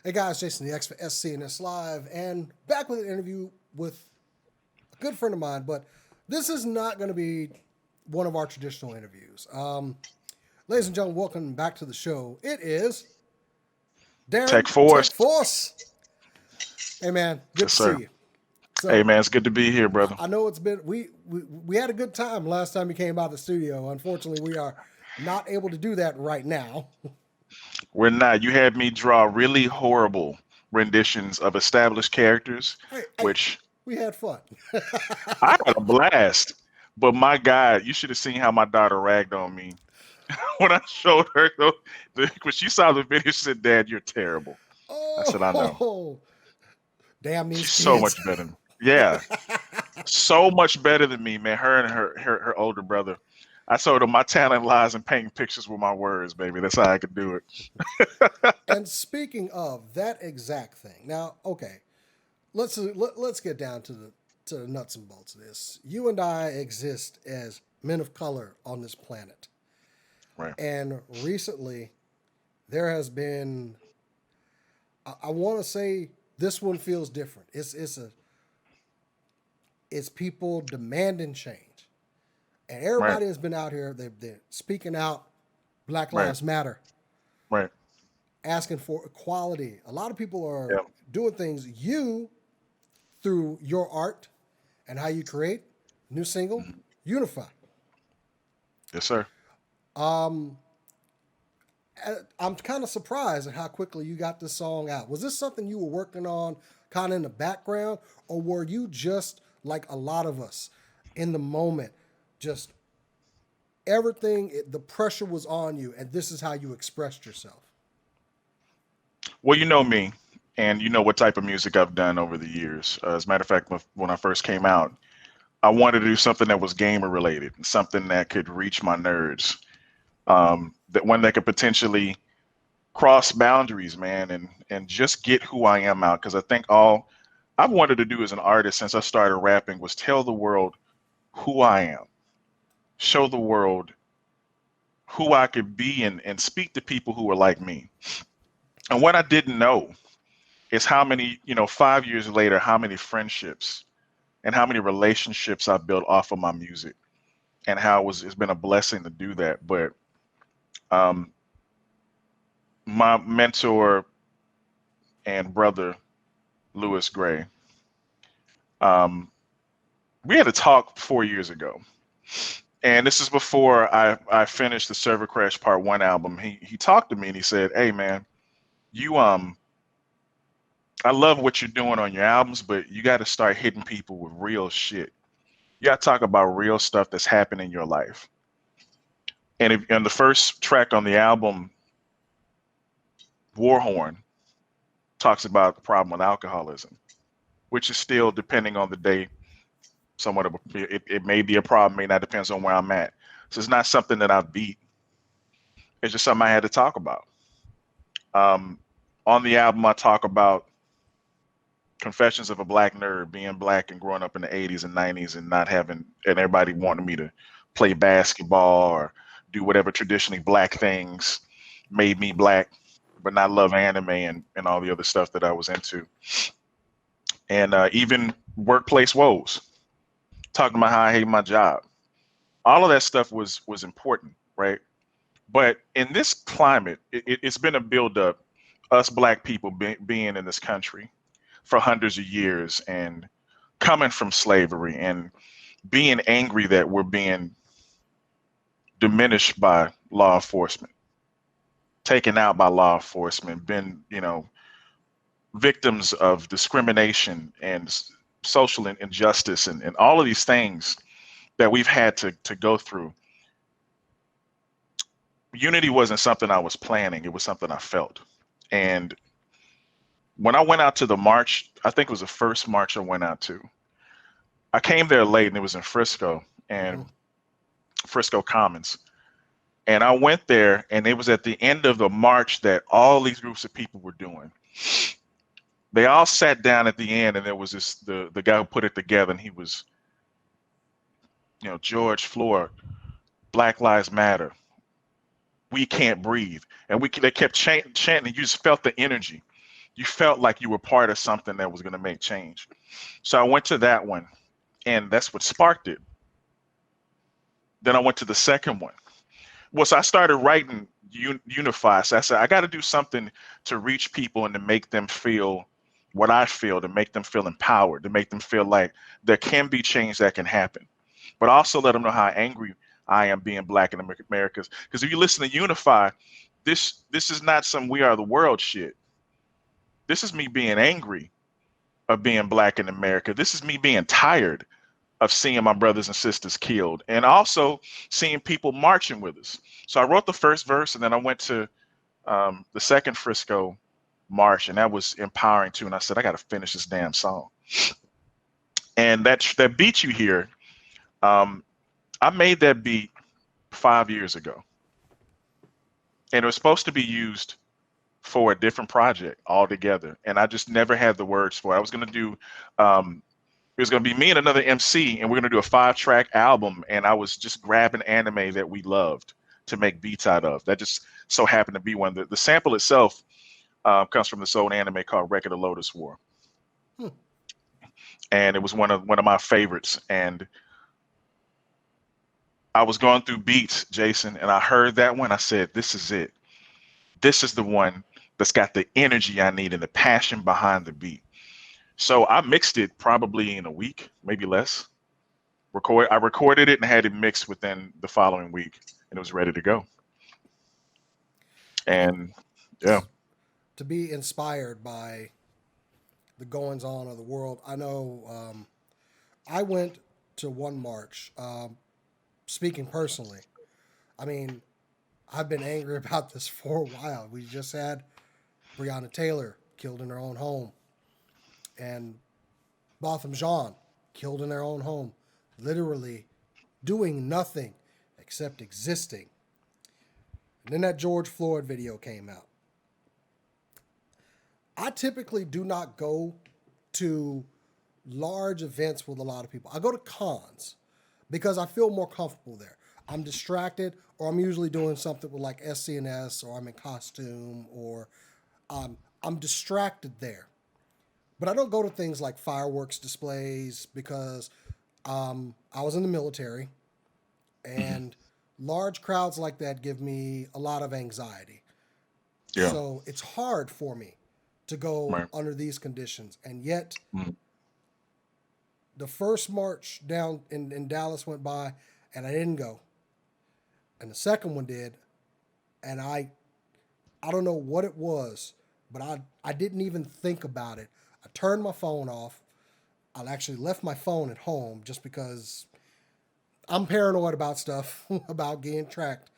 Hey guys, Jason the X for SCNS Live, and back with an interview with a good friend of mine, but this is not going to be one of our traditional interviews. Ladies and gentlemen, welcome back to the show. It is Darren TekForce. TekForce. Hey man, good Yes, to see sir. you. Hey, So man, it's good to be here, brother. I know it's been we had a good time last time you came by the studio. Unfortunately, we are not able to do that right now. We're not. You had me draw really horrible renditions of established characters, Hey, which we had fun. I had a blast. But my God, you should have seen how my daughter ragged on me when I showed her. When she saw the video, she said, "Dad, you're terrible." I said, "I know." Oh, damn these She's so kids. much better. Yeah, so much better than me, man. Her and her older brother. I told her my talent lies in painting pictures with my words, baby. That's how I could do it. And speaking of that exact thing, now, okay, let's get down to the nuts and bolts of this. You and I exist as men of color on this planet, Right, and recently there has been. I want to say this one feels different. It's people demanding change, and right, everybody has been out here. They're speaking out. Black right, Lives Matter, right. asking for equality. A lot of people are Yeah. doing things. You, through your art and how you create, new single, Mhm. Unify. Yes, sir. Um, I'm kind of surprised at how quickly you got this song out. Was this something you were working on kind of in the background, or were you just like a lot of us in the moment, just everything, the pressure was on you, and this is how you expressed yourself? Well, you know me, and you know what type of music I've done over the years. As a matter of fact, when I first came out, I wanted to do something that was gamer related, something that could reach my nerds, that one that could potentially cross boundaries, man, and just get who I am out. Because I think all I've wanted to do as an artist since I started rapping was tell the world who I am, show the world who I could be, and speak to people who are like me. And what I didn't know is how many, 5 years later, how many friendships and how many relationships I built off of my music, and how it's been a blessing to do that. But um, my mentor and brother, Lewis Gray, um, we had a talk 4 years ago. And this is before I finished the Server Crash Part 1 album. He talked to me and he said, "Hey man, you I love what you're doing on your albums, but you got to start hitting people with real shit. You got to talk about real stuff that's happening in your life." And the first track on the album, Warhorn, talks about the problem with alcoholism, which is still, depending on the day, somewhat of it may be a problem, may not, depends on where I'm at. So it's not something that I beat. It's just something I had to talk about. Um, on the album, I talk about Confessions of a Black Nerd, being black and growing up in the 80s and 90s and not having, and everybody wanting me to play basketball or do whatever traditionally black things made me black, but not love anime and all the other stuff that I was into. And even workplace woes, talking about how I hate my job. All of that stuff was important, right? But in this climate, it's been a buildup, us black people being in this country for hundreds of years and coming from slavery and being angry that we're being diminished by law enforcement, taken out by law enforcement, been, victims of discrimination and social injustice and all of these things that we've had to go through. Unity wasn't something I was planning, it was something I felt. And when I went out to the march, I think it was the first march I went out to. I came there late and it was in Frisco Mm-hmm. and Frisco Commons. And I went there and it was at the end of the march that all these groups of people were doing. They all sat down at the end and there was the guy who put it together and he was, George Floyd, Black Lives Matter, we can't breathe. And they kept chanting, and you just felt the energy. you felt like you were part of something that was going to make change. So I went to that one, and that's what sparked it. Then I went to the second one. Well, so I started writing Unify. So I said, I got to do something to reach people and to make them feel what I feel, to make them feel empowered, to make them feel like there can be change that can happen. But also let them know how angry I am being black in America. Because if you listen to Unify, this is not some We Are the World shit. This is me being angry of being black in America. This is me being tired of seeing my brothers and sisters killed and also seeing people marching with us. So I wrote the first verse and then I went to the second Frisco march, and that was empowering too. And I said, I got to finish this damn song. And that beat you hear, um, I made that beat 5 years ago, and it was supposed to be used for a different project altogether. And I just never had the words for it. I was going to do it was going to be me and another MC, and we're going to do a 5-track album. And I was just grabbing anime that we loved to make beats out of. That just so happened to be one. The sample itself comes from this old anime called Record of Lotus War, Hmm. and it was one of my favorites. And I was going through beats, Jason, and I heard that one. I said, "This is it. This is the one that's got the energy I need and the passion behind the beat." So I mixed it probably in a week, maybe less. I recorded it and had it mixed within the following week, and it was ready to go. And And yeah, to be inspired by the goings on of the world, I know I went to one march. Speaking personally, I mean, I've been angry about this for a while. We just had Breonna Taylor killed in her own home, and Botham Jean killed in their own home, literally doing nothing except existing. And then that George Floyd video came out. I typically do not go to large events with a lot of people. I go to cons because I feel more comfortable there. I'm distracted, or I'm usually doing something with like SCNS, or I'm in costume, or I'm distracted there. But I don't go to things like fireworks displays because I was in the military, hmm, and large crowds like that give me a lot of anxiety. yeah, So it's hard for me to go right, under these conditions. And yet, mhm, the first march down in Dallas went by, and I didn't go. And the second one did, and I don't know what it was, but I didn't even think about it. I turned my phone off. I actually left my phone at home just because I'm paranoid about stuff, about getting tracked.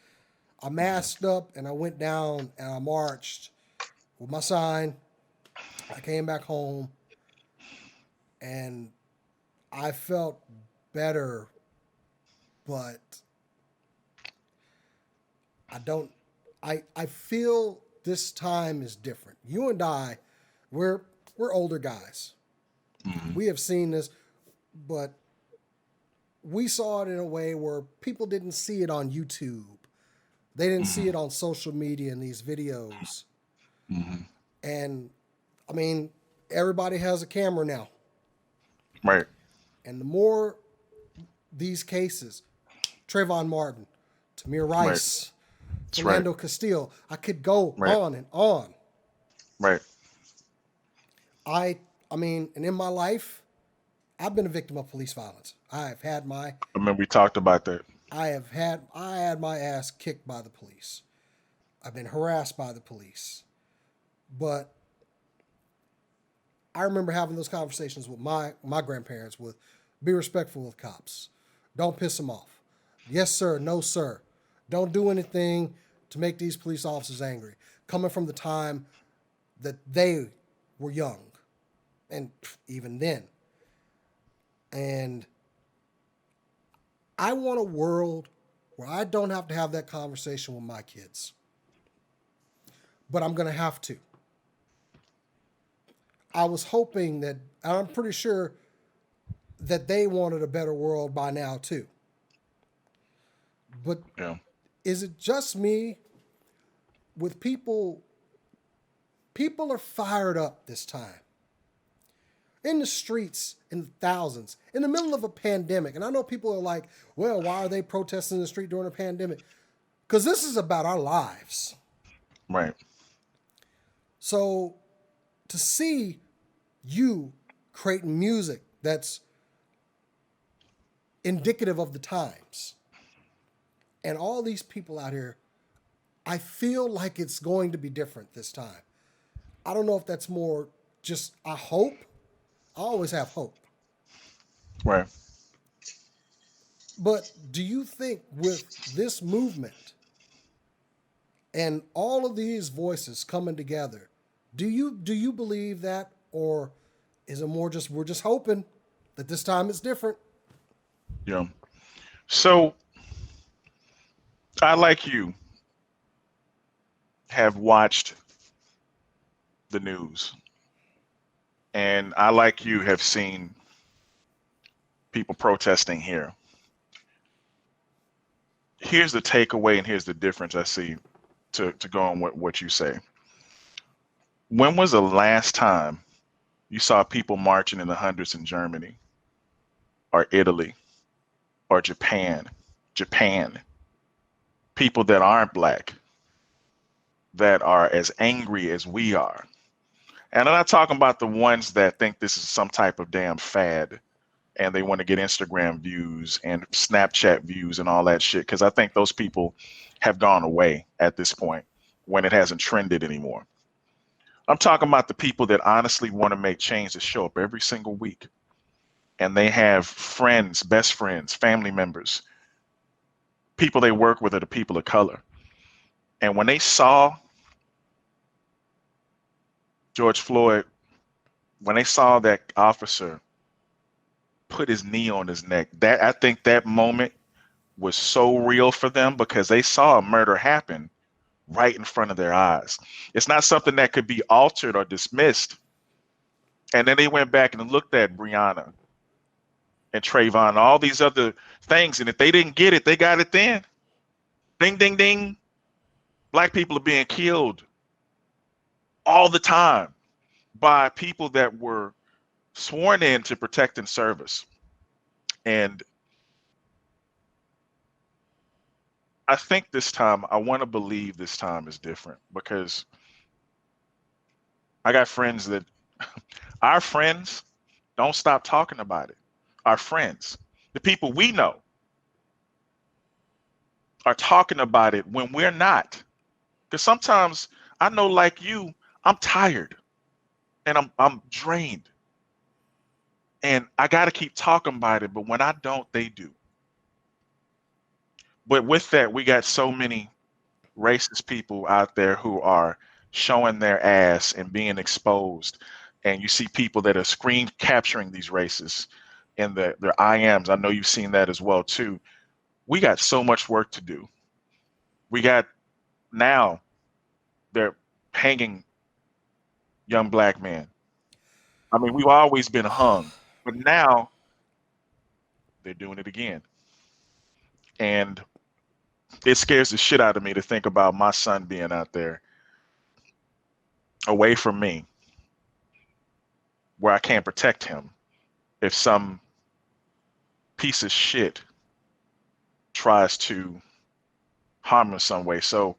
I mhm, masked up and I went down and I marched with my sign. I came back home and I felt better, but I don't I feel this time is different. You and I, we're we're older guys. mhm, We have seen this, but we saw it in a way where people didn't see it on YouTube. They didn't see mhm, it on social media in these videos. mhm, And I mean, everybody has a camera now. right, And the more these cases, Trayvon Martin, Tamir right, Rice, that's right, Philando Castile, I could go right, on and on. right. I I mean, and in my life, I've been a victim of police violence. I mean, we talked about that. I had my ass kicked by the police. I've been harassed by the police. But I remember having those conversations with my grandparents with be respectful of cops. Don't piss them off. Yes, sir. No, sir. Don't do anything to make these police officers angry. Coming from the time that they were young, and even then. And I want a world where I don't have to have that conversation with my kids, but I'm going to have to. I was hoping that, and I'm pretty sure that they wanted a better world by now too. But Yeah. is it just me with people People are fired up this time. In the streets in the thousands, in the middle of a pandemic. And I know people are like, well, why are they protesting in the street during a pandemic? Because this is about our lives. Right. So to see you creating music that's indicative of the times and all these people out here, I feel like it's going to be different this time. I don't know if that's more just I hope. I always have hope. Right. But do you think with this movement and all of these voices coming together, do you believe that, or is it more just we're just hoping that this time it's different? Yeah. So I, like you, have watched the news, and I, like you, have seen people protesting here. Here's the takeaway, and here's the difference I see to go on what you say. When was the last time you saw people marching in the hundreds in Germany or Italy or Japan? Japan, people that aren't black, that are as angry as we are. And I'm not talking about the ones that think this is some type of damn fad and they want to get Instagram views and Snapchat views and all that shit, because I think those people have gone away at this point when it hasn't trended anymore. I'm talking about the people that honestly want to make change, to show up every single week. And they have friends, best friends, family members, people they work with, are the people of color. And when they saw George Floyd, when they saw that officer put his knee on his neck, that, I think that moment was so real for them, because they saw a murder happen right in front of their eyes. It's not something that could be altered or dismissed. And then they went back and looked at Breonna and Trayvon and all these other things. And if they didn't get it, they got it then. Ding, ding, ding. Black people are being killed all the time by people that were sworn in to protect and service. And I think this time, I want to believe this time is different, because I got friends that, our friends, don't stop talking about it. Our friends, the people we know, are talking about it when we're not. Because sometimes I know, like you, I'm tired and I'm drained. And I got to keep talking about it. But when I don't, they do. But with that, we got so many racist people out there who are showing their ass and being exposed. And you see people that are screen capturing these racists in their IMs. I know you've seen that as well too. We got so much work to do. We got, now they're hanging young black men. I mean, we've always been hung, but now they're doing it again. And it scares the shit out of me to think about my son being out there away from me, where I can't protect him if some piece of shit tries to harm him some way. So,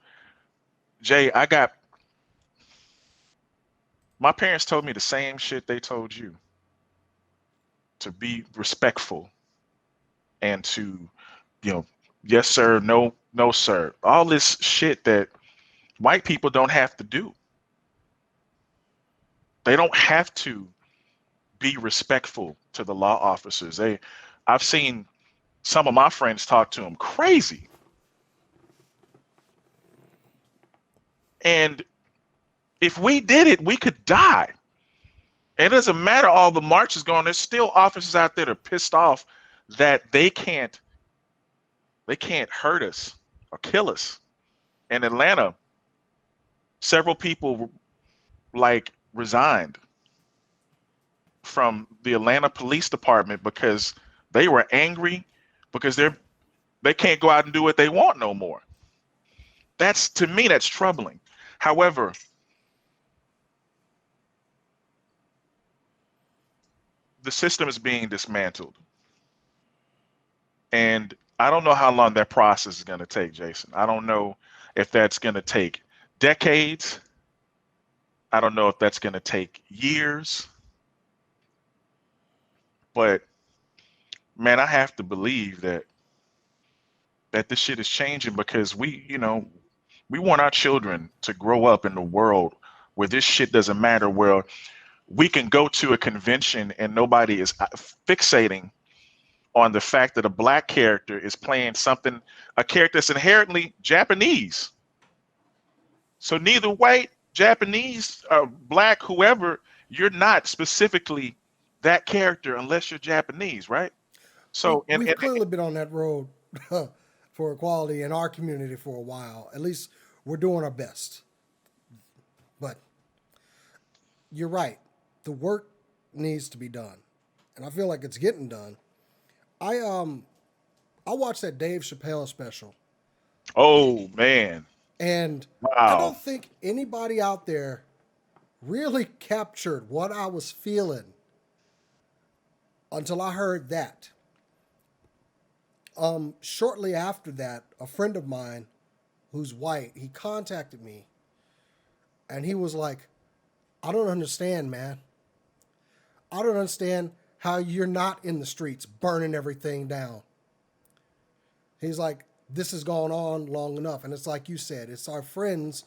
Jay, my parents told me the same shit they told you, to be respectful and to, yes, sir, no, no, sir. All this shit that white people don't have to do. They don't have to be respectful to the law officers. I've seen some of my friends talk to them crazy. And if we did it, we could die. It doesn't matter all the marches going. There's still officers out there that are pissed off that they can't hurt us or kill us. In Atlanta, several people like resigned from the Atlanta Police Department because they were angry, because they can't go out and do what they want no more. To me, that's troubling. However, the system is being dismantled, and I don't know how long that process is going to take, Jason. I don't know if that's going to take decades. I don't know if that's going to take years, but man, I have to believe that this shit is changing because we want our children to grow up in a world where this shit doesn't matter, where we can go to a convention and nobody is fixating on the fact that a black character is playing something, a character that's inherently Japanese. So neither white, Japanese, black, whoever, you're not specifically that character unless you're Japanese, right? We So we've clearly been on that road for equality in our community for a while. At least we're doing our best. But you're right. The work needs to be done. And I feel like it's getting done. I watched that Dave Chappelle special, oh man, and I wow, don't think anybody out there really captured what I was feeling until I heard that. Shortly after that, a friend of mine who's white, he contacted me and he was like, I don't understand, man. I don't understand how you're not in the streets burning everything down. He's like, this has gone on long enough. And it's like you said, it's our friends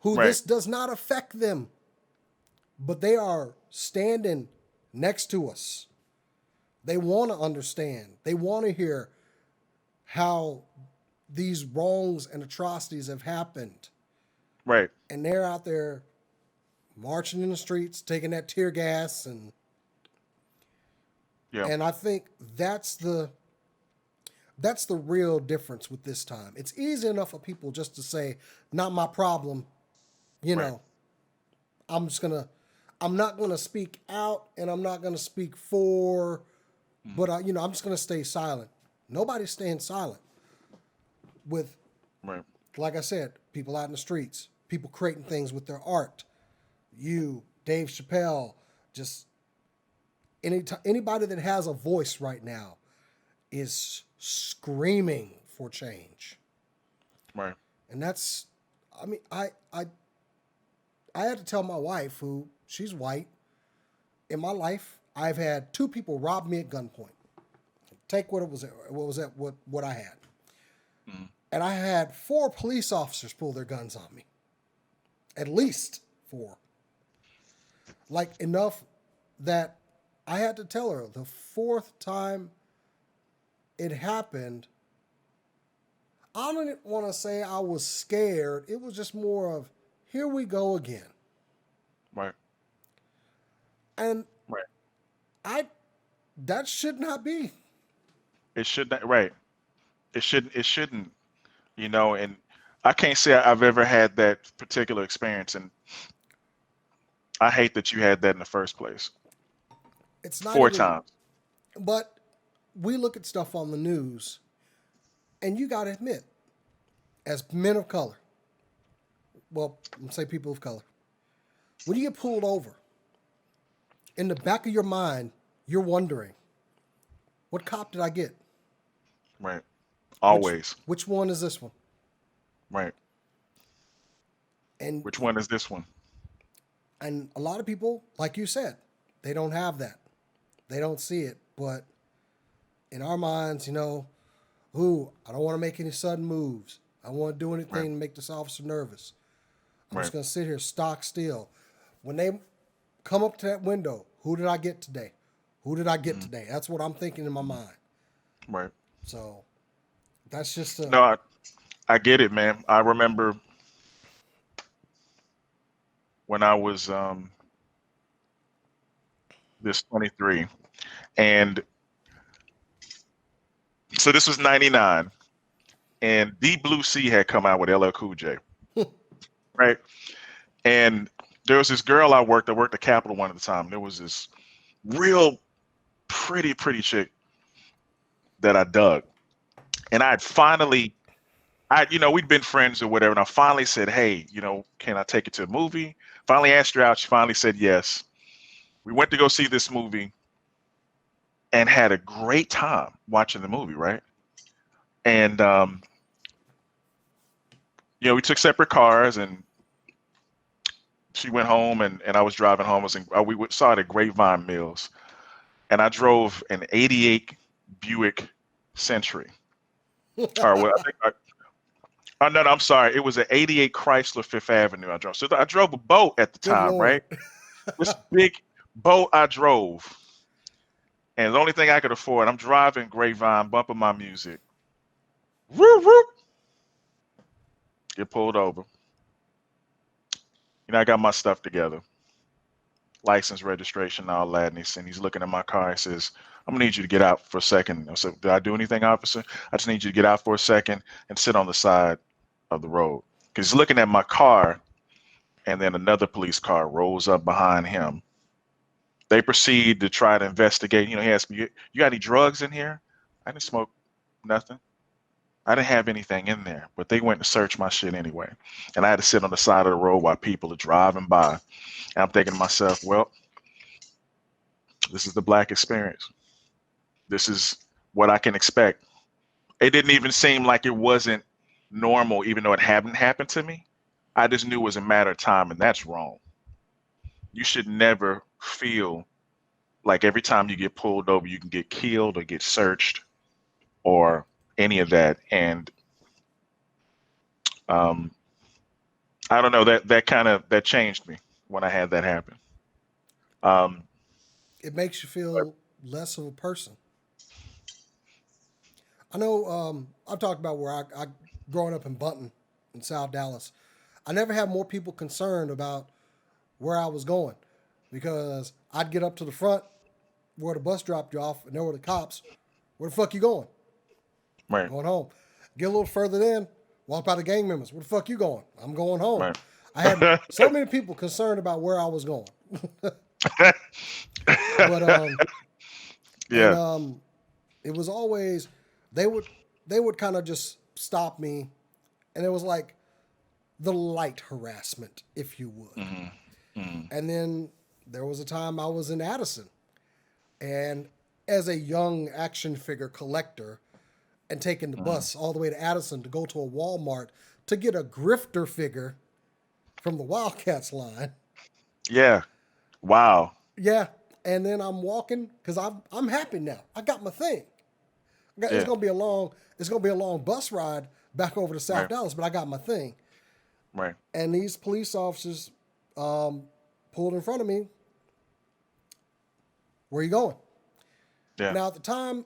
who right, this does not affect them, but they are standing next to us. They want to understand. They want to hear how these wrongs and atrocities have happened. right, And they're out there marching in the streets, taking that tear gas, yeah, and I think that's the real difference with this time. It's easy enough for people just to say, not my problem, you right, know. I'm just gonna I'm not gonna speak out and I'm not gonna speak for, mm, but I'm just gonna stay silent. Nobody's staying silent with, right, like I said, people out in the streets, people creating things with their art. You, Dave Chappelle, just anybody that has a voice right now is screaming for change. right, And that's, I mean, I had to tell my wife, who she's white, in my life, I've had two people rob me at gunpoint. Take what I had. mm, And I had four police officers pull their guns on me. At least four. Like enough that I had to tell her the fourth time it happened, I didn't want to say I was scared. It was just more of, here we go again. right, And right. I that should not be. It should not, right. It shouldn't, and I can't say I've ever had that particular experience, and I hate that you had that in the first place. It's not Four even, times. but we look at stuff on the news, and you got to admit, as men of color, well, let's say people of color, when you get pulled over, in the back of your mind, you're wondering, what cop did I get? Right. Which Always. which one is this one? Right. And Which one is this one? and a lot of people, like you said, they don't have that. They don't see it. But in our minds, ooh, I don't want to make any sudden moves. I don't want to do Right. anything to make this officer nervous. I'm Right. just gonna sit here stock still. When they come up to that window, who did I get today? Who did I get Mm, today? That's what I'm thinking in my mind. right. So that's just a No, I get it, man. I remember when I was this 23, and so this was 99, and Deep Blue Sea had come out with LL Cool J, right? And there was this girl I worked at Capital One at the time. There was this real pretty chick that I dug. And we'd been friends or whatever. And I finally said, hey, can I take you to a movie? Finally asked her out. She finally said yes. We went to go see this movie. and had a great time watching the movie, right? And we took separate cars, and she went home, and I was driving home. Saw it at Grapevine Mills, and I drove an '88 Buick Century, or what I think. No, I'm sorry. It was an '88 Chrysler Fifth Avenue I drove. So I drove a boat at the Good time, Lord. right? This big boat I drove, and the only thing I could afford. I'm driving Grapevine, bumping my music. Woo woo. Get pulled over. I got my stuff together, license, registration, all that, and he's looking at my car. He says, "I'm gonna need you to get out for a second." I said, "Did I do anything, officer?" "I just need you to get out for a second and sit on the side of the road." Because he's looking at my car, and then another police car rolls up behind him. They proceed to try to investigate. He asked me, "You got any drugs in here?" "I didn't smoke nothing. I didn't have anything in there." But they went to search my shit anyway. And I had to sit on the side of the road while people are driving by. And I'm thinking to myself, well, this is the black experience. This is what I can expect. It didn't even seem like it wasn't normal, even though it hadn't happened to me. I just knew it was a matter of time, and that's wrong. You should never feel like every time you get pulled over, you can get killed or get searched or any of that. And um, I don't know, that changed me when I had that happen. Um, It makes you but, feel less of a person. I know I've talked about where I growing up in Bunton in South Dallas. I never had more people concerned about where I was going because I'd get up to the front where the bus dropped you off and there were the cops. Where the fuck you going? right, Going home. Get a little further in, walk by the gang members. Where the fuck you going? I'm going home. right. I had so many people concerned about where I was going. But and Yeah. it was always they would they would kind of just stop me, and it was like the light harassment, if you would. Hmm. Hmm. And then there was a time I was in Addison, and as a young action figure collector, and taking the Hmm. bus all the way to Addison to go to a Walmart to get a grifter figure from the Wildcats line. Yeah. Wow. Yeah, and then I'm walking because I'm happy now. I got my thing. It's Yeah. gonna be a long bus ride back over to South Right. Dallas, but I got my thing. Right. And these police officers um, pulled in front of me. Where are you going? Yeah. Now at the time,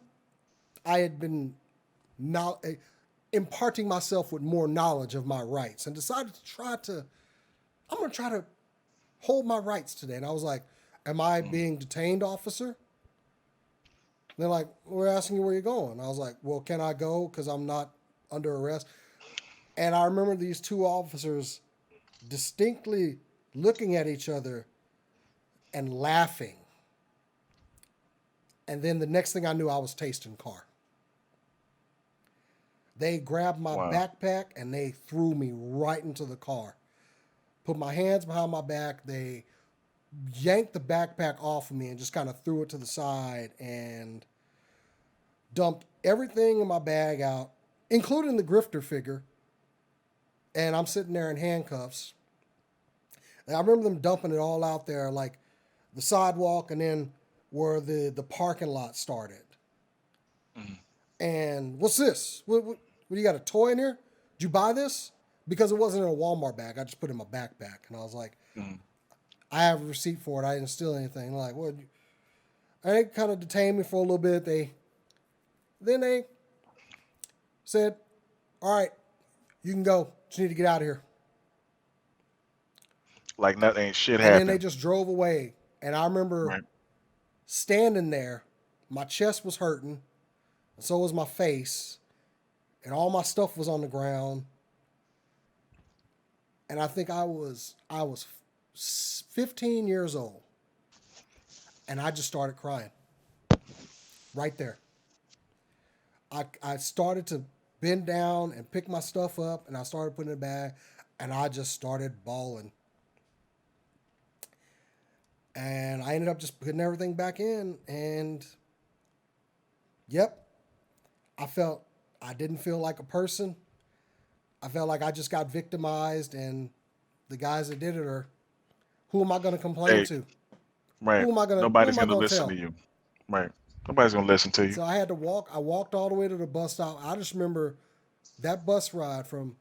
I had been now imparting myself with more knowledge of my rights, and decided to try to. I'm gonna try to hold my rights today. And I was like, "Am I Mm. being detained, officer?" They're like, "We're asking you where you're going." I was like, "Well, can I go? Because I'm not under arrest." And I remember these two officers distinctly looking at each other and laughing. And then the next thing I knew, I was tasting car. They grabbed my Wow. backpack and they threw me right into the car. Put my hands behind my back. They yanked the backpack off of me and just kind of threw it to the side and dumped everything in my bag out, including the grifter figure. And I'm sitting there in handcuffs. And I remember them dumping it all out there, like the sidewalk and then where the parking lot started. Mm. And what's this? What you got, a toy in here? Did you buy this? Because it wasn't in a Walmart bag. I just put it in my backpack. And I was like, Mm. I have a receipt for it. I didn't steal anything. They're like, well, and they kind of detained me for a little bit. Then they said, all right, you can go. Just need to get out of here. Like nothing, ain't shit And then they happened. just drove away. And I remember Right. standing there. My chest was hurting. And so was my face. And all my stuff was on the ground. And I think I was 15 years old. And I just started crying right there. I started to bend down and pick my stuff up, and I started putting it back, and I just started bawling. And I ended up just putting everything back in, and Yep, I felt I didn't feel like a person. I felt like I just got victimized, and the guys that did it are who am I going to complain Hey, to? right. Who Nobody's am I gonna going to listen to tell? you. Right. Nobody's gonna listen to you. So I had to walk. I walked all the way to the bus stop. I just remember that bus ride from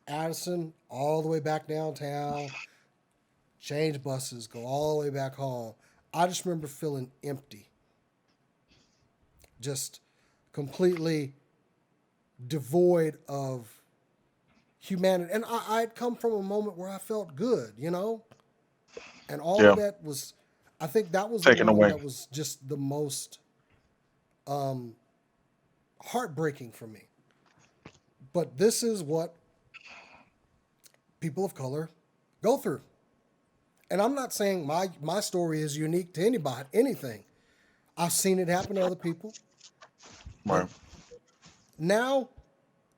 Addison all the way back downtown, change buses, go all the way back home. I just remember feeling empty, just completely devoid of humanity. And I'd come from a moment where I felt good, and all of Yeah. that was, I think that was the Taken one away. that was just the most um, heartbreaking for me. But this is what people of color go through. And I'm not saying my story is unique to anybody, anything. I've seen it happen to other people, Right. but now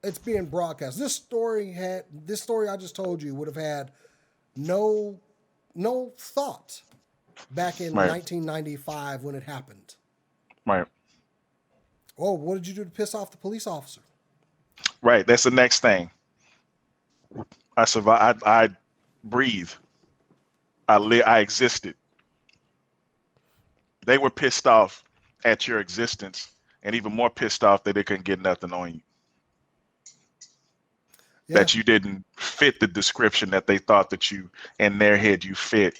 it's being broadcast. This story I just told you would have had no no thought back in Right. 1995 when it happened. Right. Oh, what did you do to piss off the police officer? Right. That's the next thing. I survived. I breathe. I existed. They were pissed off at your existence, and even more pissed off that they couldn't get nothing on you. Yeah, That you didn't fit the description that they thought that you, in their head, you fit.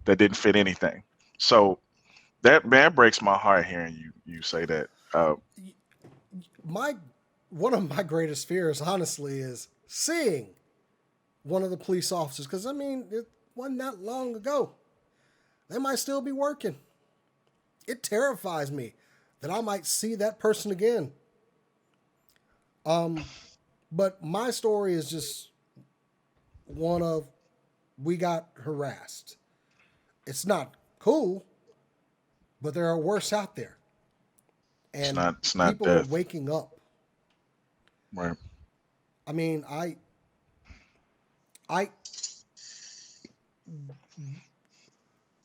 That didn't fit anything. So that breaks my heart hearing you say that. my one of my greatest fears, honestly, is seeing one of the police officers. Because I mean, it wasn't that long ago. They might still be working. It terrifies me that I might see that person again. But my story is just one of we got harassed. It's not cool, but there are worse out there. It's And not. It's not people are death. waking up. Right. I mean, I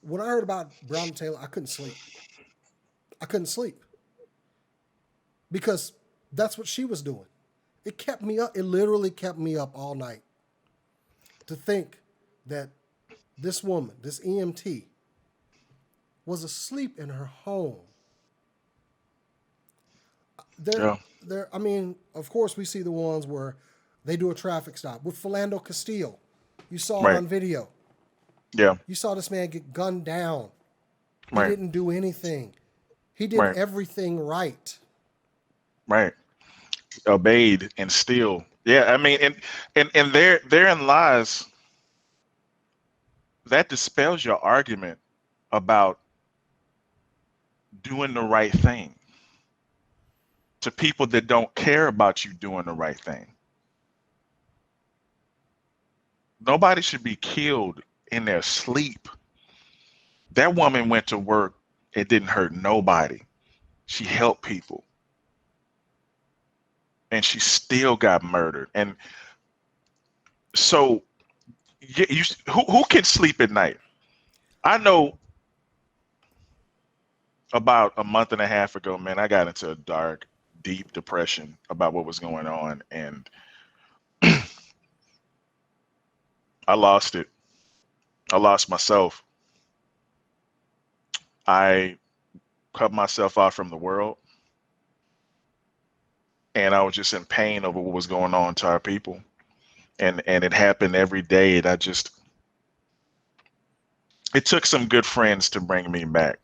when I heard about Brown and Taylor, I couldn't sleep. I couldn't sleep because that's what she was doing. It kept me up. It literally kept me up all night to think that this woman, this EMT, was asleep in her home. There, Yeah. there. I mean, of course, we see the ones where they do a traffic stop with Philando Castillo. You saw it Right. on video. Yeah. You saw this man get gunned down. He Right. didn't do anything. He did Right. everything right. Right. Obeyed and still. Yeah. I mean, and therein lies that dispels your argument about doing the right thing to people that don't care about you doing the right thing. Nobody should be killed in their sleep. That woman went to work. It didn't hurt nobody. She helped people, and she still got murdered. And so, who can sleep at night? I know about a month and a half ago, man, I got into a dark, deep depression about what was going on, and I lost it. I lost myself. I cut myself off from the world, and I was just in pain over what was going on to our people. And it happened every day. And it took some good friends to bring me back.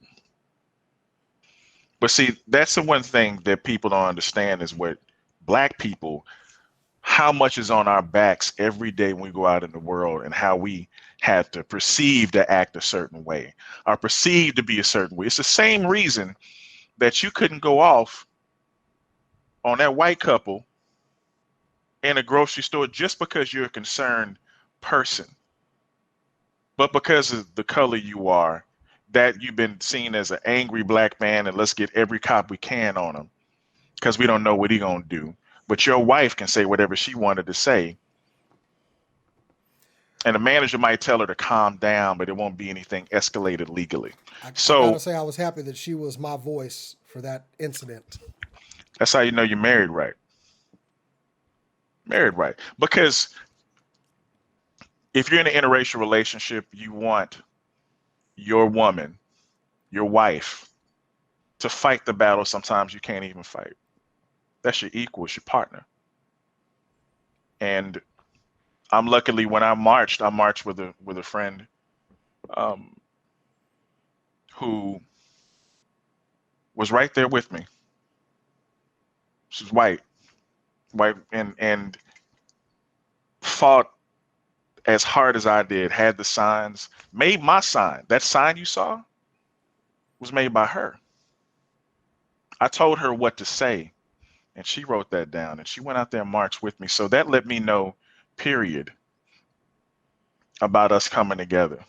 But see, that's the one thing that people don't understand is what black people, how much is on our backs every day when we go out in the world, and how we have to perceive to act a certain way, or perceive to be a certain way. It's the same reason that you couldn't go off on that white couple in a grocery store just because you're a concerned person, but because of the color you are, that you've been seen as an angry black man, and let's get every cop we can on him because we don't know what he gonna do. But your wife can say whatever she wanted to say, and the manager might tell her to calm down, but it won't be anything escalated legally. I gotta So say, I was happy that she was my voice for that incident. That's how you know you're married right. Married right. Because if you're in an interracial relationship, you want your woman, your wife, to fight the battle sometimes you can't even fight. That's your equal, it's your partner. And I'm luckily when I marched with a friend um, who was right there with me. She's white, and fought as hard as I did. Had the signs, made my sign. That sign you saw was made by her. I told her what to say, and she wrote that down, and she went out there and marched with me. So that let me know, period, about us coming together,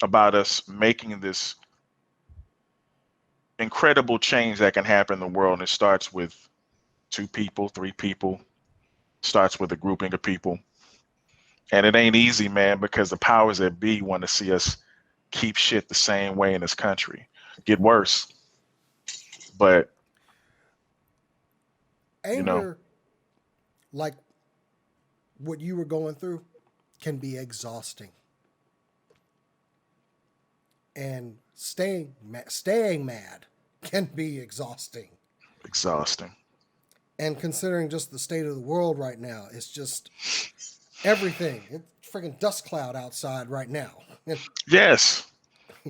about us making this incredible change that can happen in the world. And it starts with two people, three people, starts with a grouping of people. And it ain't easy, man, because the powers that be want to see us keep shit the same way in this country. Get worse. But, you know, Anger, like what you were going through, can be exhausting. And staying mad can be exhausting. exhausting. And considering just the state of the world right now, it's just everything. It's freaking dust cloud outside right now, and Yes.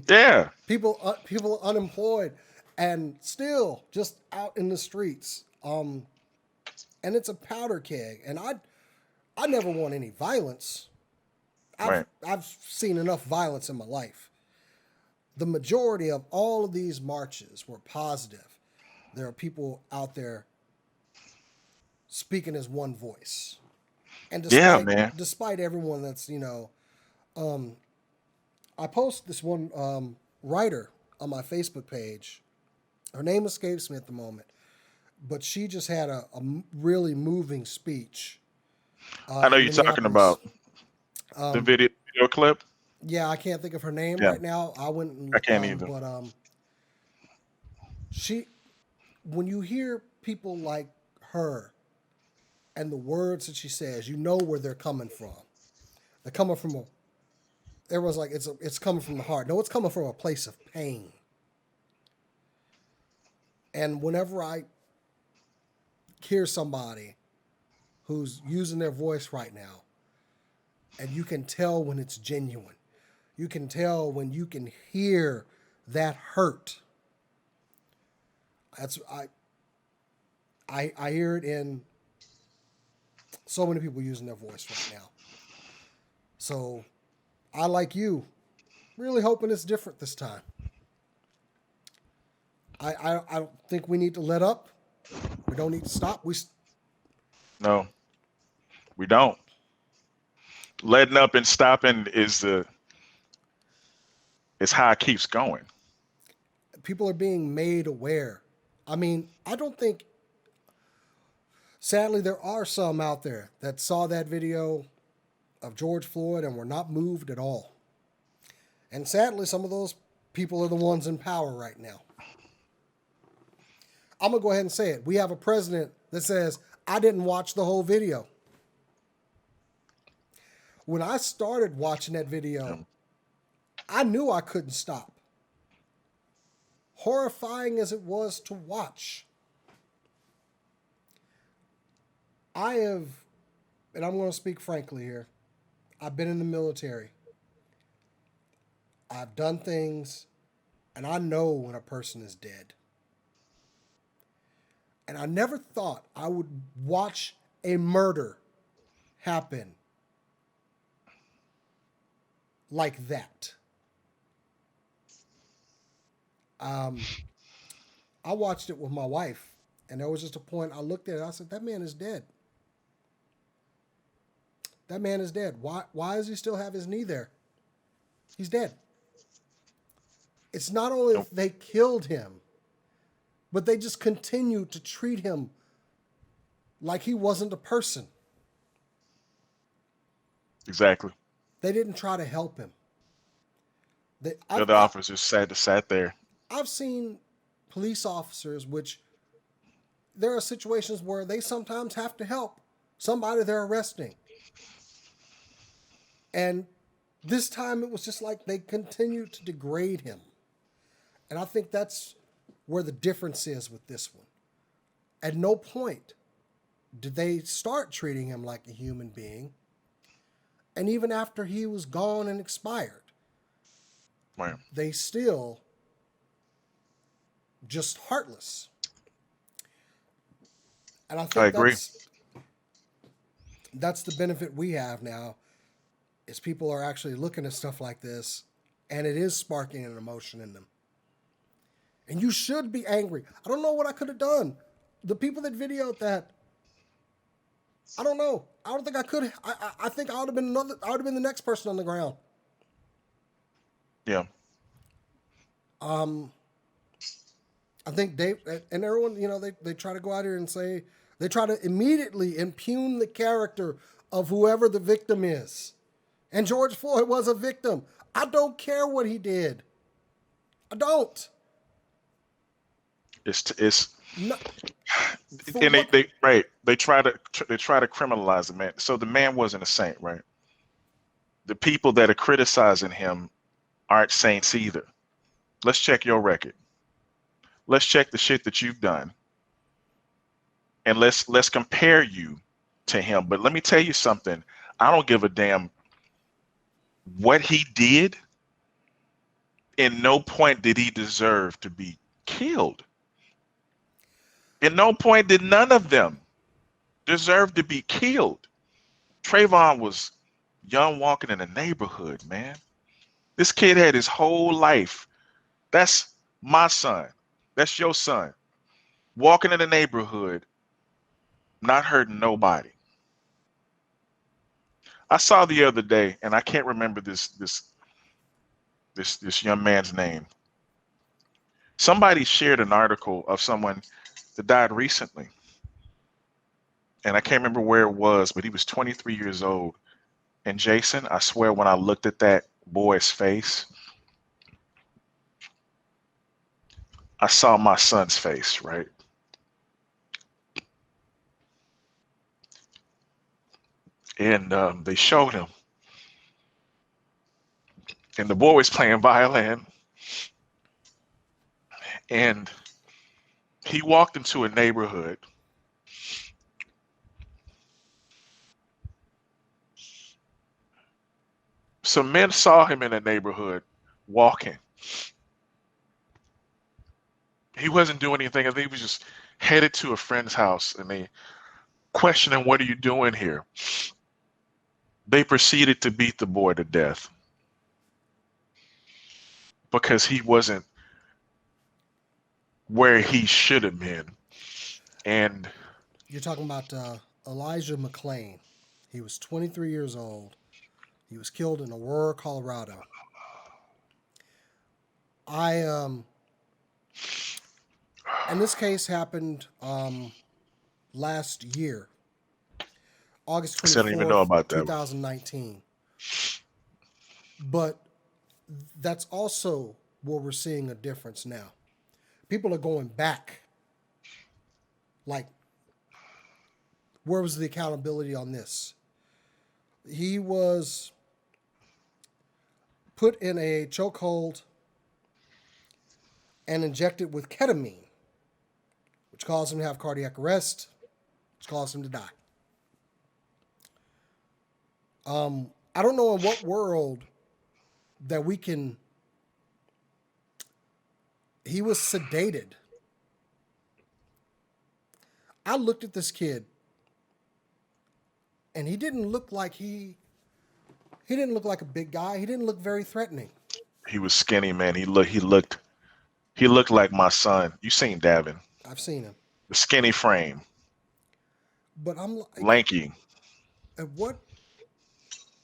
Yeah. people are unemployed and still just out in the streets. And it's a powder keg. And I never want any violence. I've Right. I've seen enough violence in my life. The majority of all of these marches were positive. There are people out there speaking as one voice. And Yeah, despite man. despite everyone that's, I post this one writer on my Facebook page. Her name escapes me at the moment, but she just had a really moving speech I know in you're talking Minneapolis. about the video clip. Yeah, I can't think of her name Yeah, right now. I went I and can't either. but she when you hear people like her and the words that she says, you know where they're coming from. They're coming from a everyone's like it's coming from the heart. No, it's coming from a place of pain. And whenever I hear somebody who's using their voice right now, and you can tell when it's genuine, you can tell when you can hear that hurt. That's I hear it in so many people using their voice right now. So I, like you, really hoping it's different this time. I don't think we need to let up. We don't need to stop. No, we don't. Letting up and stopping is how it keeps going. People are being made aware. I mean, I don't think. Sadly, there are some out there that saw that video of George Floyd and were not moved at all. And sadly, some of those people are the ones in power right now. I'm going to go ahead and say it. We have a president that says, I didn't watch the whole video. When I started watching that video, Um, I knew I couldn't stop. Horrifying as it was to watch, I have, and I'm going to speak frankly here, I've been in the military. I've done things, and I know when a person is dead. And I never thought I would watch a murder happen like that. Um, I watched it with my wife, and there was just a point I looked at it. I said, "That man is dead. That man is dead. Why does he still have his knee there? He's dead." It's not only nope, that they killed him, but they just continued to treat him like he wasn't a person. exactly. They didn't try to help him. They, The I've, other I, officers sat there. I've seen police officers which there are situations where they sometimes have to help somebody they're arresting. And this time it was just like they continued to degrade him. And I think that's where the difference is with this one. At no point did they start treating him like a human being. And even after he was gone and expired, Right. they still just heartless. And I I think agree. that's the benefit we have now is people are actually looking at stuff like this and it is sparking an emotion in them. And you should be angry. I don't know what I could have done. The people that videoed that, I don't know. I don't think I could. I think I would have been another. I would have been the next person on the ground. Yeah. Um, I think Dave and everyone, they try to go out here and say they try to immediately impugn the character of whoever the victim is. And George Floyd was a victim. I don't care what he did. I don't. It's No, for and what? they right they try to criminalize the man. So the man wasn't a saint, right? The people that are criticizing him aren't saints either. Let's check your record. Let's check the shit that you've done, and let's compare you to him. But let me tell you something. I don't give a damn what he did. In no point did he deserve to be killed. In no point did none of them deserve to be killed. Trayvon was young walking in the neighborhood, man. This kid had his whole life. That's my son. That's your son. Walking in the neighborhood, not hurting nobody. I saw the other day, and I can't remember this young man's name. Somebody shared an article of someone that died recently, and I can't remember where it was, but he was 23 years old. And Jason, I swear, when I looked at that boy's face, I saw my son's face, right? And they showed him, and the boy was playing violin, and he walked into a neighborhood. Some men saw him in a neighborhood walking. He wasn't doing anything. I think he was just headed to a friend's house, and they questioned him, "What are you doing here?" They proceeded to beat the boy to death because he wasn't where he should have been. And You're talking about Elijah McClain. He was 23 years old. He was killed in Aurora, Colorado. I and this case happened last year, August I don't even know 24th, about that one. 2019. But that's also where we're seeing a difference now. People are going back. Like, where was the accountability on this? He was put in a chokehold and injected with ketamine, which caused him to have cardiac arrest, which caused him to die. I don't know in what world that we can. He was sedated. I looked at this kid, and he didn't look like he didn't look like a big guy. He didn't look very threatening. He was skinny, man. He looked like my son. You seen Davin? I've seen him, The skinny frame, but I'm like, lanky.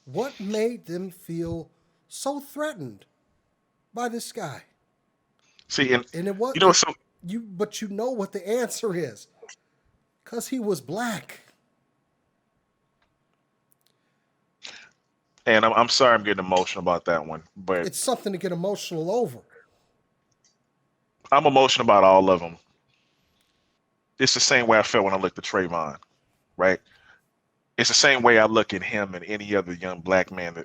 what made them feel so threatened by this guy? See, and And it was you know, so but you know what the answer is, because he was black. and I'm sorry, I'm getting emotional about that one, but It's something to get emotional over. I'm emotional about all of them. It's the same way I felt when I looked at Trayvon, right? It's the same way I look at him and any other young black man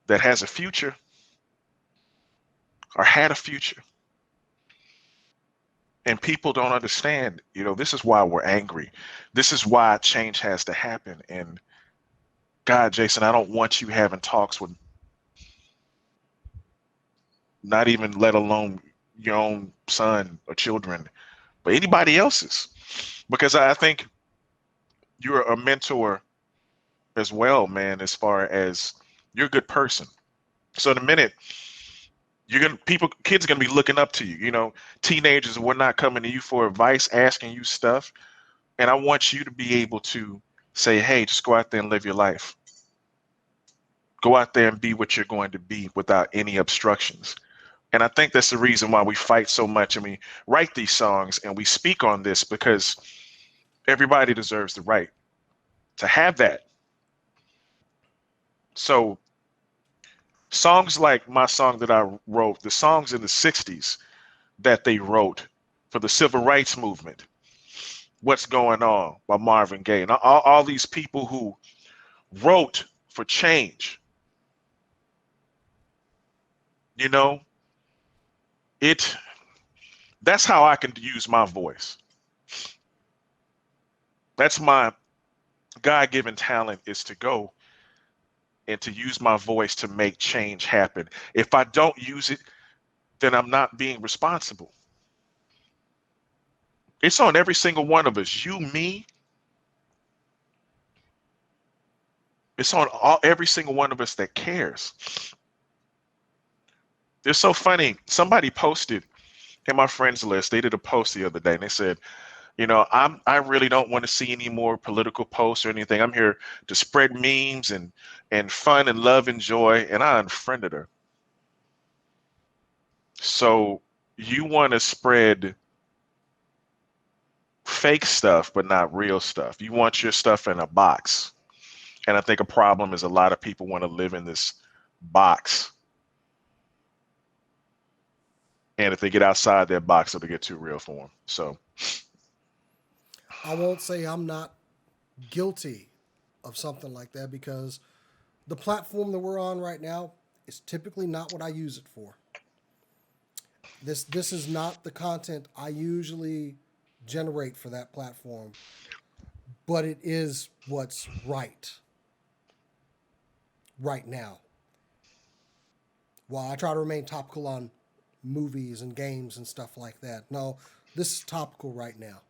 that has a future or had a future. And people don't understand, this is why we're angry. This is why change has to happen. And God, Jason, I don't want you having talks with not even let alone your own son or children, but anybody else's. Because I think you're a mentor as well, man, as far as you're a good person. So in a minute, kids are gonna be looking up to you. Teenagers we're not coming to you for advice, asking you stuff. And I want you to be able to say, hey, just go out there and live your life. Go out there and be what you're going to be without any obstructions. And I think that's the reason why we fight so much and we write these songs and we speak on this, because everybody deserves the right to have that. So songs like my song that I wrote, the songs in the 60s that they wrote for the civil rights movement, What's Going On by Marvin Gaye, and all these people who wrote for change, you know, it that's how I can use my voice. That's my God-given talent, is to go and to use my voice to make change happen. If I don't use it, then I'm not being responsible. It's on every single one of us. You, me, it's on every single one of us that cares. It's so funny. Somebody posted in my friends list, they did a post the other day and they said, I really don't want to see any more political posts or anything. I'm here to spread memes and fun and love and joy. And I unfriended her. So you want to spread fake stuff, but not real stuff. You want your stuff in a box. And I think a problem is a lot of people want to live in this box. And if they get outside that box, it'll get too real for them. So I won't say I'm not guilty of something like that, because the platform that we're on right now is typically not what I use it for. This is not the content I usually generate for that platform, but it is what's right now. While I try to remain topical on movies and games and stuff like that, no, this is topical right now.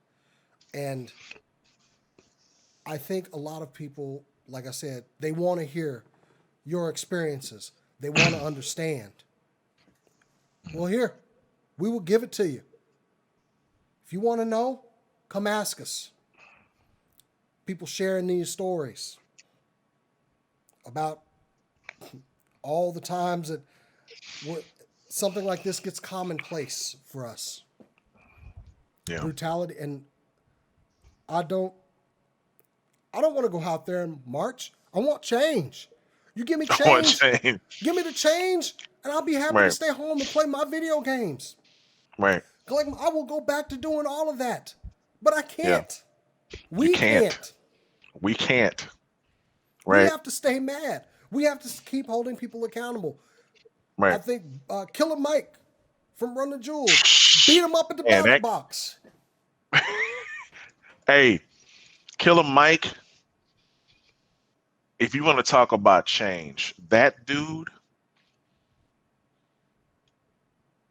And I think a lot of people, like I said, they want to hear your experiences. They want to understand. Well, here, we will give it to you. If you want to know, come ask us. People sharing these stories about all the times that something like this gets commonplace for us. yeah, Brutality, and I don't I don't want to go out there and march. I want change. You give me I want change, change. give me the change, and I'll be happy to Right, stay home and play my video games. right. Like, I will go back to doing all of that, but I Yeah, can't. you We can't. can't. We can't. We Right, have to stay mad. We have to keep holding people accountable. I right. think Killer Mike from Run the Jewels beat him up at the And battle that, box. hey, Killer Mike, if you want to talk about change, that dude,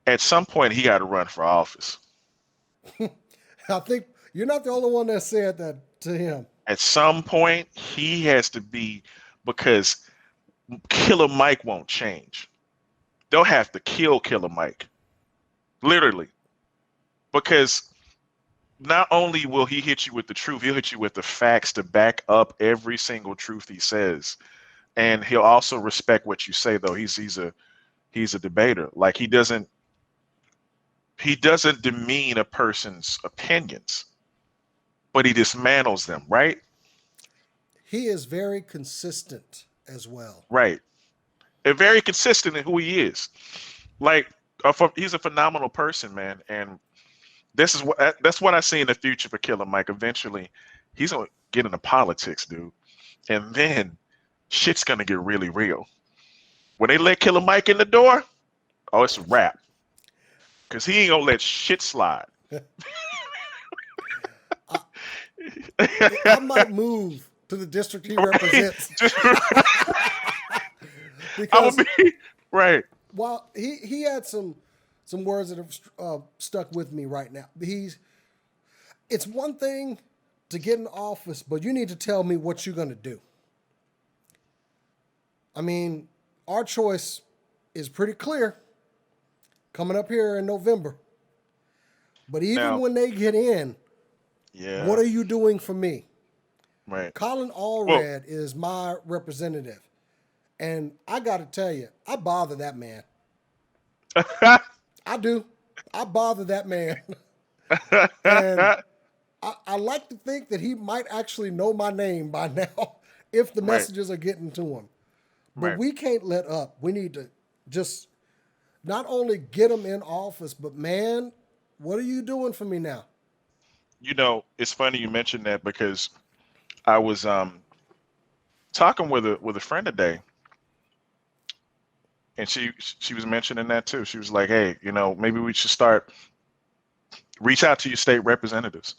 at some point, he got to run for office. I think you're not the only one that said that to him. At some point, he has to be, because Killer Mike won't change. They'll have to kill Killer Mike, literally, because not only will he hit you with the truth, he'll hit you with the facts to back up every single truth he says, and he'll also respect what you say. Though he's a debater. Like he doesn't demean a person's opinions, but he dismantles them. Right, He is very consistent as well. right, and very consistent in who he is. Like he's a phenomenal person, man, and That's what I see in the future for Killer Mike. Eventually, he's gonna get into politics, dude, and then shit's gonna get really real. When they let Killer Mike in the door, oh, it's a wrap. Cause he ain't gonna let shit slide. I, I might move to the district he Right? represents I'm gonna because be right. while he had some words that have stuck with me right now. It's one thing to get in office, but you need to tell me what you're going to do. I mean, our choice is pretty clear coming up here in November. But even Now, when they get in, what yeah, are you doing for me? right. Colin Well, Allred is my representative. And I got to tell you, I bother that man. I do. I bother that man. And I like to think that he might actually know my name by now if the right, messages are getting to him. But right. we can't let up. We need to just not only get him in office, but man, what are you doing for me now? It's funny you mentioned that because I was talking with a friend today, and she was mentioning that too. She was like, "Hey, maybe we should start reach out to your state representatives,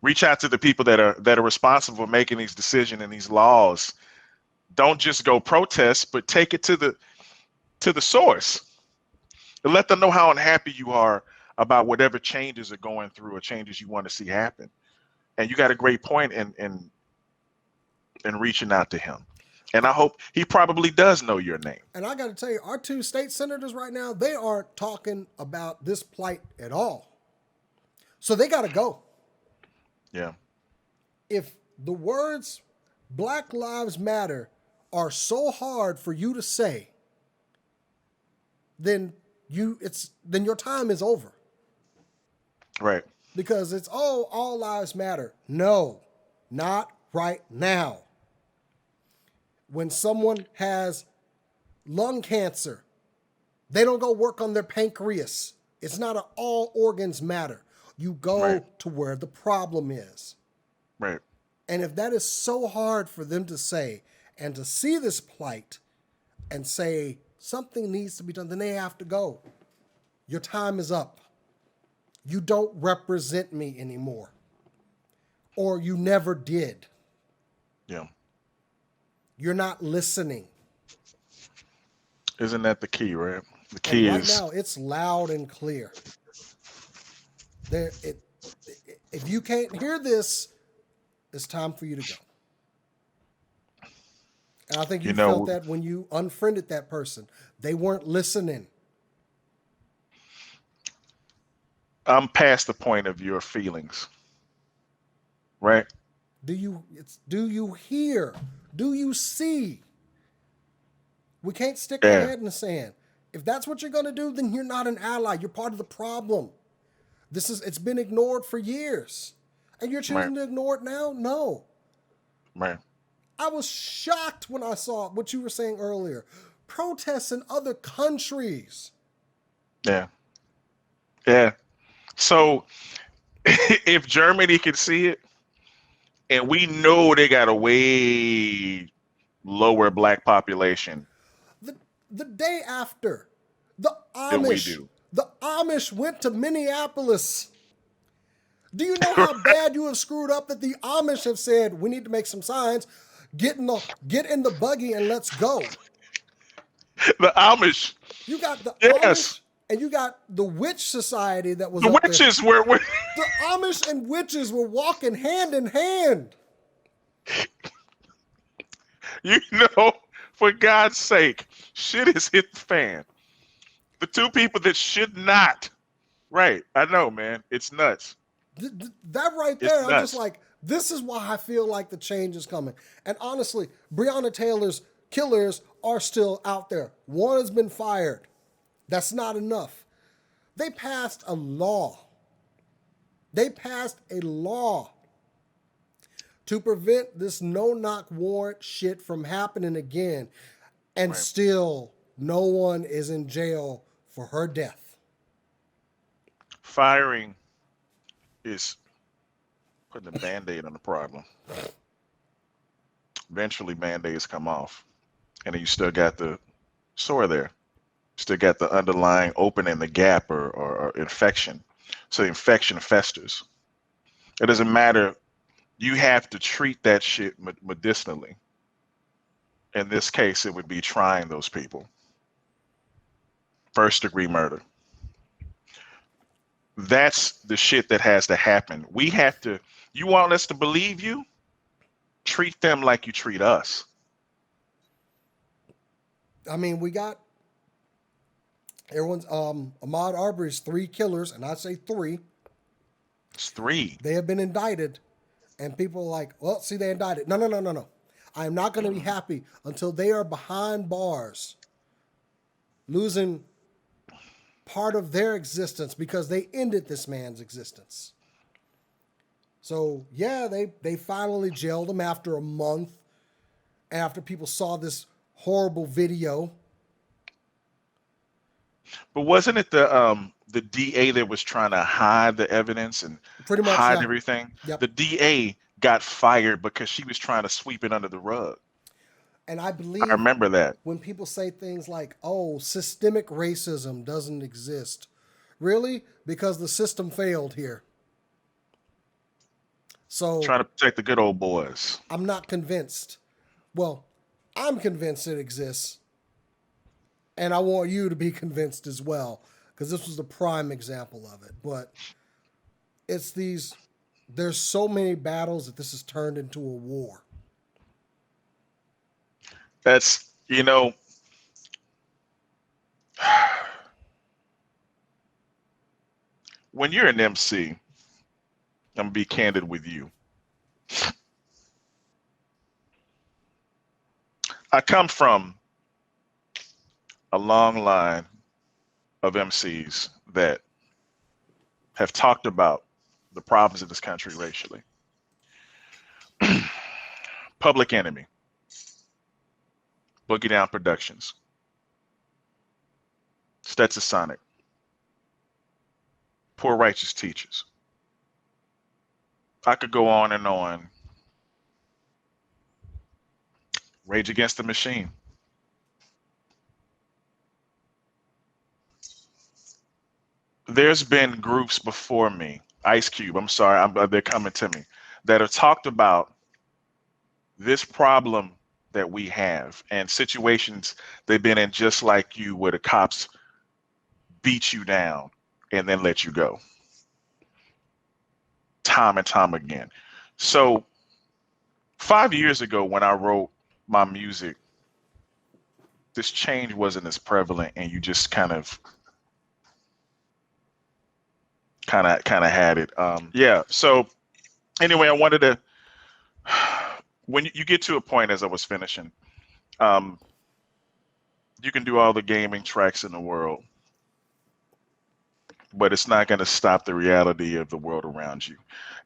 reach out to the people that are responsible for making these decisions and these laws. Don't just go protest, but take it to the source and let them know how unhappy you are about whatever changes are going through or changes you want to see happen." And you got a great point in reaching out to him. And I, I hope he probably does know your name. and I got to tell you, our two state senators right now, they aren't talking about this plight at all. So they got to go. Yeah, If the words Black Lives Matter are so hard for you to say, then then your time is over. right, Because it's, oh, all lives matter. No, not right now. When someone has lung cancer, they don't go work on their pancreas. It's not all organs matter. You right, go to where the problem is. right. And if that is so hard for them to say and to see this plight and say something needs to be done, then they have to go. Your time is up. You don't represent me anymore. Or you never did. Yeah. You're not listening. Isn't that the key, right? The And key right is now, it's loud and clear. There, it, if you can't hear this, it's time for you to go. And I think you you felt know that when you unfriended that person. They weren't listening. I'm past the point of your feelings, right? Do you hear? Do you see? We can't stick our Yeah, head in the sand. If that's what you're going to do, then you're not an ally. You're part of the problem. It's been ignored for years. And you're right, choosing to ignore it now? No. right. I was shocked when I saw what you were saying earlier. Protests in other countries. Yeah, yeah. So if Germany can see it, and we know they got a way lower black population The the day after, the than we Amish, do. the Amish went to Minneapolis. Do you know how bad you have screwed up that the Amish have said we need to make some signs, get in the buggy and let's go. The Amish, You got the yes. Amish and you got the witch society that was The up there. witches were The Amish and witches were walking hand in hand. you know, for God's sake, shit has hit the fan. The two people that should not. Right. I know, man. It's nuts. That right It's there, I'm just nuts. like, this is why I feel like the change is coming. And honestly, Breonna Taylor's killers are still out there. One has been fired. That's not enough. They passed a law. They passed a law to prevent this no knock warrant shit from happening again. And Right. still, no one is in jail for her death. Firing is putting a band-aid on the problem. Eventually, band-aids come off, and then you still got the sore there. Still got the underlying opening, the gap, or infection. So the infection festers. It doesn't matter. You have to treat that shit medicinally. In this case, it would be trying those people. First degree murder. That's the shit that has to happen. We have to, you want us to believe you? Treat them like you treat us. I mean, we got everyone's Ahmaud Arbery's three killers, and I say three. It's three. They have been indicted, and people are like, well, see, they indicted. No, no, no, no, no. I am not going to be happy until they are behind bars, losing part of their existence because they ended this man's existence. So yeah, they finally jailed him after a month, after people saw this horrible video. But wasn't it the DA that was trying to hide the evidence and Pretty much, hide yeah. everything? Yep. The DA got fired because she was trying to sweep it under the rug. And I I believe remember that. when people say things like, oh, systemic racism doesn't exist. Really? Because the system failed here. So Trying to protect the good old boys. I'm not convinced. Well, I'm convinced it exists. And I want you to be convinced as well. Because this was the prime example of it. But it's these, there's so many battles that this has turned into a war. That's, when you're an MC, I'm going to be candid with you. I come from a long line of MCs that have talked about the problems of this country racially. Public Enemy, Boogie Down Productions, Stetsasonic, Poor Righteous Teachers. I could go on and on. Rage Against the Machine. There's been groups before me, Ice Cube, I'm sorry, they're coming to me, that have talked about this problem that we have and situations they've been in just like you, where the cops beat you down and then let you go. Time and time again. So 5 years ago when I wrote my music, this change wasn't as prevalent, and you just kind of had it. Yeah. So anyway, I wanted to, when you get to a point, as I was finishing, you can do all the gaming tracks in the world, but it's not going to stop the reality of the world around you.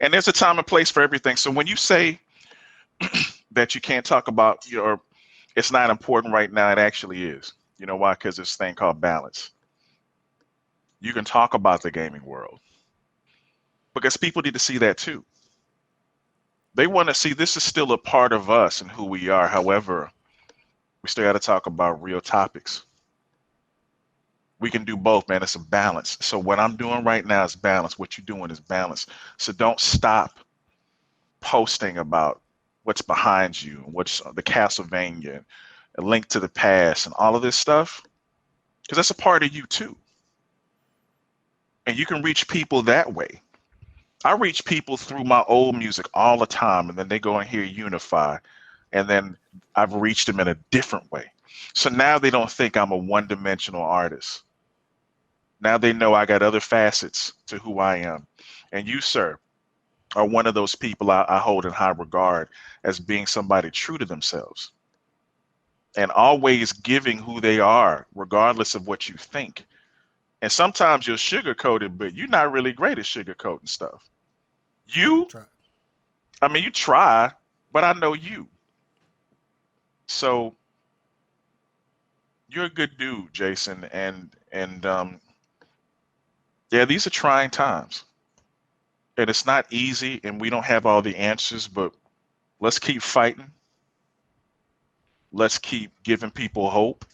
And there's a time and place for everything. So when you say that you can't talk about it's not important right now, it actually is. You know why? Because this thing called balance. You can talk about the gaming world because people need to see that too. They want to see this is still a part of us and who we are. However, we still got to talk about real topics. We can do both, man. It's a balance. So what I'm doing right now is balance. What you're doing is balance. So don't stop posting about what's behind you, what's the Castlevania, a link to the past, and all of this stuff, because that's a part of you too. And you can reach people that way. I reach people through my old music all the time, and then they go and hear Unify, and then I've reached them in a different way. So now they don't think I'm a one-dimensional artist. Now they know I got other facets to who I am. And you, sir, are one of those people I hold in high regard as being somebody true to themselves and always giving who they are, regardless of what you think. And sometimes you'll sugarcoat it, but you're not really great at sugarcoating stuff. You try, but I know you. So you're a good dude, Jason. And yeah, these are trying times. And it's not easy, and we don't have all the answers, but let's keep fighting. Let's keep giving people hope.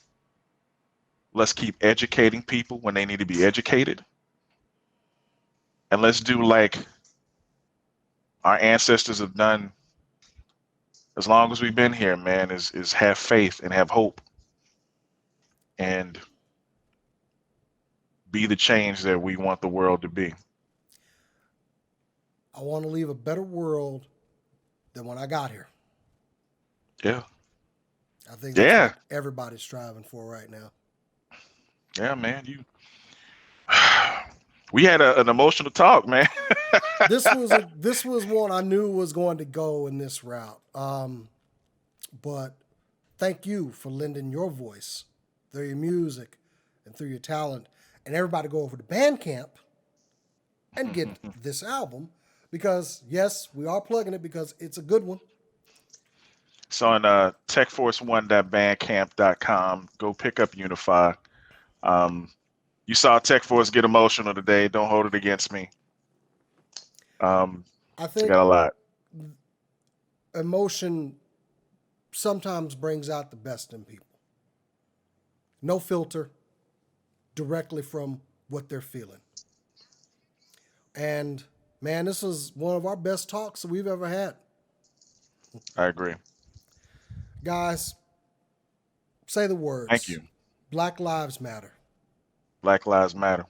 Let's keep educating people when they need to be educated. And let's do like our ancestors have done as long as we've been here, man, is have faith and have hope and be the change that we want the world to be. I want to leave a better world than when I got here. Yeah. I think that's Yeah. what everybody's striving for right now. Yeah, man. You we had an emotional talk, man. This was one I knew was going to go in this route. But thank you for lending your voice through your music and through your talent. And everybody go over to Bandcamp and get this album because yes, we are plugging it because it's a good one. It's on techforce1.bandcamp.com. Go pick up Unify. Um, you saw TekForce get emotional today. Don't hold it against me. Um, I I think got a lot. emotion sometimes brings out the best in people. No filter, directly from what they're feeling. And man, this was one of our best talks that we've ever had. I agree. Guys, say the Thank words. you. Black Lives Matter. Black Lives Matter.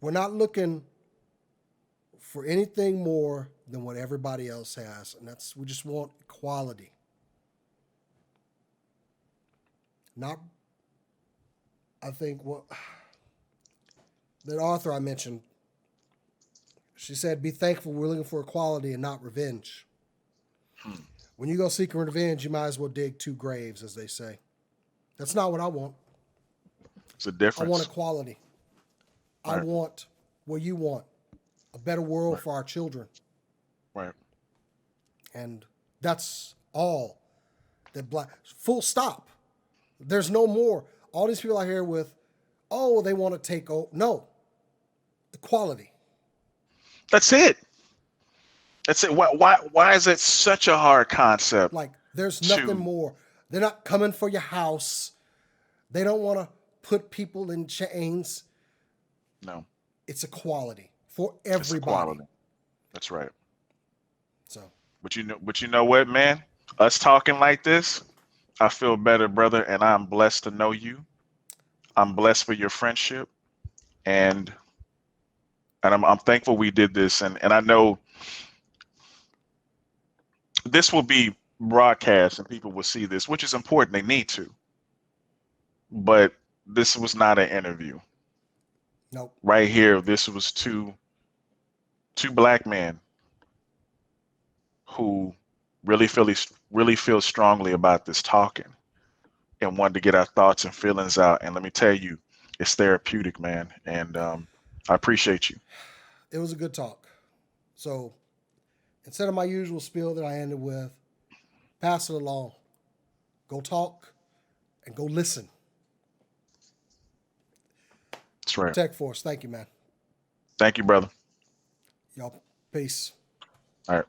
We're not looking for anything more than what everybody else has, and that's we just want equality. Not, I think what that author I mentioned, she said, "Be thankful we're looking for equality and not revenge." Hmm. When you go seeking revenge, you might as well dig two graves, as they say. That's not what I want. It's a I want difference. equality. I Right. want what you want, a better world Right. for our children. Right. And that's all that black, full stop. There's no more. All these people out here with, oh, they want to take over. No, equality. That's it. That's it. Why is it such a hard concept Like, there's nothing to more. They're not coming for your house. They don't want to put people in chains. no? It's equality for It's everybody. equality. That's right. So, But you know what, man? Us talking like this, I feel better, brother, and I'm blessed to know you. I'm blessed for your friendship, and I'm thankful we did this, and I know this will be broadcast and people will see this, which is important. They need to, but this was not an interview nope. right here. This was two black men who really feel strongly about this talking and wanted to get our thoughts and feelings out. And let me tell you, it's therapeutic, man. And I appreciate you. It was a good talk. So, instead of my usual spiel that I ended with, pass it along. Go talk and go listen. That's right. TekForce, thank you, man. Thank you, brother. Y'all, peace. All right.